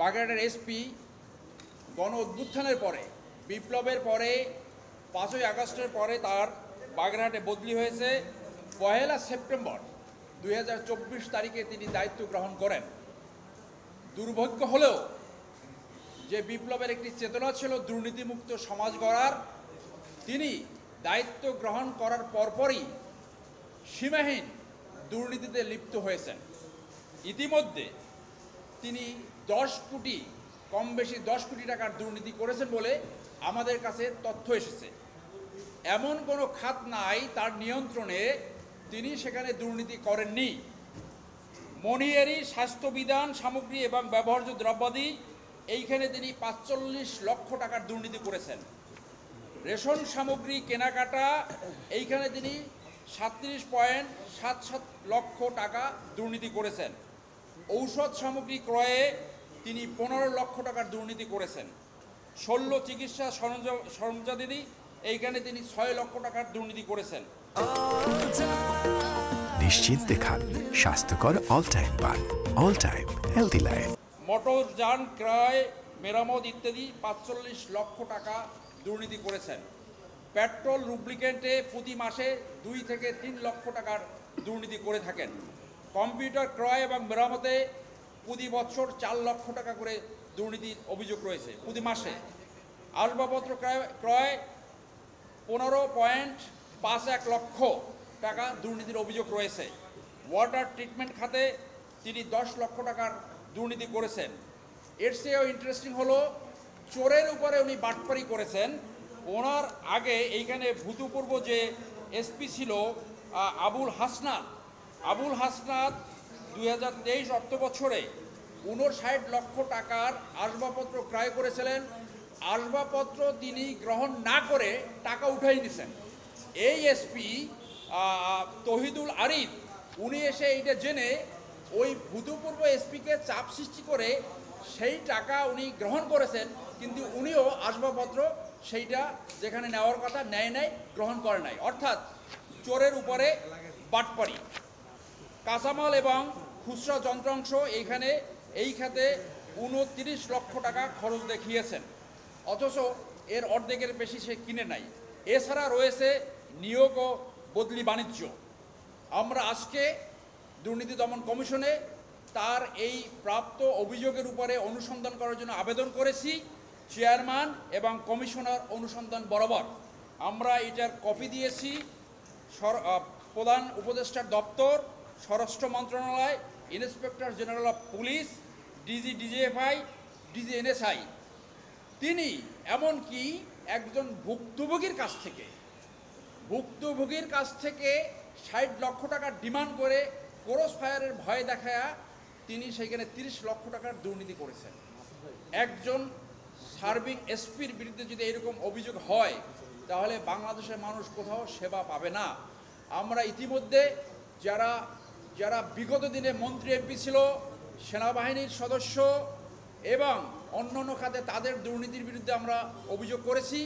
বাগেরহাটের এসপি গণ অভ্যুত্থানের পরে, বিপ্লবের পরে, 5ই আগস্টের পরে তার বাগেরহাটে বদলি হয়েছে। 1 সেপ্টেম্বর 2024 তারিখে তিনি দায়িত্ব গ্রহণ করেন। দুর্ভাগ্য হলেও যে বিপ্লবের একটি চেতনা ছিল দুর্নীতিমুক্ত সমাজ গড়ার, তিনি দায়িত্ব গ্রহণ করার পরপরই সীমাহীন দুর্নীতিতে লিপ্ত হয়েছেন। ইতিমধ্যে তিনি 10 কোটি, কম বেশি 10 কোটি টাকার দুর্নীতি করেছেন বলে আমাদের কাছে তথ্য এসেছে। এমন কোনো খাত নাই তার নিয়ন্ত্রণে তিনি সেখানে দুর্নীতি করেননি। মনিয়ারি স্বাস্থ্যবিধান সামগ্রী এবং ব্যবহার্য দ্রব্যাদি, এইখানে তিনি 45 লক্ষ টাকার দুর্নীতি করেছেন। রেশন সামগ্রী কেনাকাটা, এইখানে তিনি 37.77 লক্ষ টাকা দুর্নীতি করেছেন। ঔষধ সামগ্রী ক্রয়ে তিনি 15 লক্ষ টাকার দুর্নীতি করেছেন। শল্য চিকিৎসা সরঞ্জাদি, এইখানে তিনি 6 লক্ষ টাকার দুর্নীতি করেছেন। নিশ্চিন্তে খান স্বাস্থ্যকর অল টাইম পান, অল টাইম হেলদি লাইফ। মোটরযান ক্রয়, মেরামত ইত্যাদি 45 লক্ষ টাকা দুর্নীতি করেছেন। পেট্রোল লুব্রিকেন্টে প্রতি মাসে 2 থেকে 3 লক্ষ টাকার দুর্নীতি করে থাকেন। কম্পিউটার ক্রয় এবং মেরামতে প্রতি বছর 4 লক্ষ টাকা করে দুর্নীতির অভিযোগ রয়েছে প্রতি মাসে। আসবাবপত্র ক্রয় 15.51 লক্ষ টাকা দুর্নীতির অভিযোগ রয়েছে। ওয়াটার ট্রিটমেন্ট খাতে তিনি 10 লক্ষ টাকার দুর্নীতি করেছেন। এর চেয়েও ইন্টারেস্টিং হলো, চোরের উপরে উনি বাটপারি করেছেন। ওনার আগে এইখানে ভূতপূর্ব যে এসপি ছিল আবুল হাসনাত 2023 অর্থ বছরে 59 লক্ষ টাকার আসবাবপত্র ক্রয় করেছিলেন। আসবাবপত্র তিনি গ্রহণ না করে টাকা উঠাই নিছেন। এই এসপি তহিদুল আরিফ, উনি এসে এইটা জেনে ওই ভূতপূর্ব এসপিকে চাপ সৃষ্টি করে সেই টাকা উনি গ্রহণ করেছেন, কিন্তু উনিও আসবাবপত্র সেইটা যেখানে নেওয়ার কথা নেয় নাই, গ্রহণ করে নাই। অর্থাৎ চোরের উপরে বাটপারি। কাঁচামাল এবং খুচরা যন্ত্রাংশ, এইখানে এই খাতে 29 লক্ষ টাকা খরচ দেখিয়েছেন, অথচ এর অর্ধেকের বেশি সে কিনে নাই। এছাড়া রয়েছে নিয়োগ ও বদলি বাণিজ্য। আমরা আজকে দুর্নীতি দমন কমিশনে তার এই প্রাপ্ত অভিযোগের উপরে অনুসন্ধান করার জন্য আবেদন করেছি। চেয়ারম্যান এবং কমিশনার অনুসন্ধান বরাবর আমরা এটার কপি দিয়েছি প্রধান উপদেষ্টার দপ্তর, স্বরাষ্ট্র মন্ত্রণালয়, inspector general of police, DGFI, DGNSI. তিনি এমনকি একজন ভুক্তভোগীর কাছ থেকে 60 লক্ষ টাকার ডিমান্ড করে ক্রস ফায়ারের ভয় দেখায়া তিনি সেখানে 30 লক্ষ টাকার দুর্নীতি করেছেন। একজন সার্ভিং এসপির বিরুদ্ধে যদি এরকম অভিযোগ হয়, তাহলে বাংলাদেশের মানুষ কোথাও সেবা পাবে না। আমরা ইতিমধ্যে যারা বিগত দিনে মন্ত্রী এমপি ছিল, সেনাবাহিনীর সদস্য এবং অন্যান্য খাতে তাদের দুর্নীতির বিরুদ্ধে আমরা অভিযোগ করেছি।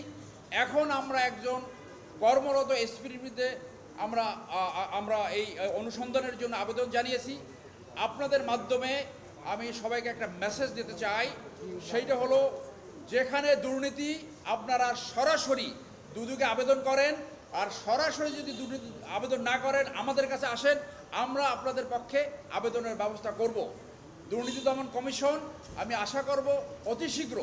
এখন আমরা একজন কর্মরত এসপির বিরুদ্ধে আমরা এই অনুসন্ধানের জন্য আবেদন জানিয়েছি। আপনাদের মাধ্যমে আমি সবাইকে একটা মেসেজ দিতে চাই, সেইটা হলো, যেখানে দুর্নীতি আপনারা সরাসরি দুদকে আবেদন করেন, আর সরাসরি যদি দুর্নীতি আবেদন না করেন আমাদের কাছে আসেন, আমরা আপনাদের পক্ষে আবেদনের ব্যবস্থা করব। দুর্নীতি দমন কমিশন, আমি আশা করব অতি শীঘ্র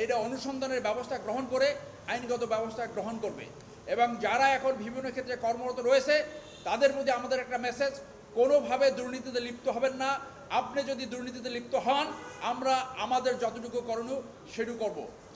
এইটা অনুসন্ধানের ব্যবস্থা গ্রহণ করে আইনগত ব্যবস্থা গ্রহণ করবে। এবং যারা এখন বিভিন্ন ক্ষেত্রে কর্মরত রয়েছে তাদের প্রতি আমাদের একটা মেসেজ, কোনোভাবে দুর্নীতিতে লিপ্ত হবেন না। আপনি যদি দুর্নীতিতে লিপ্ত হন, আমরা আমাদের যতটুকু করণীয় সেটুকু করব।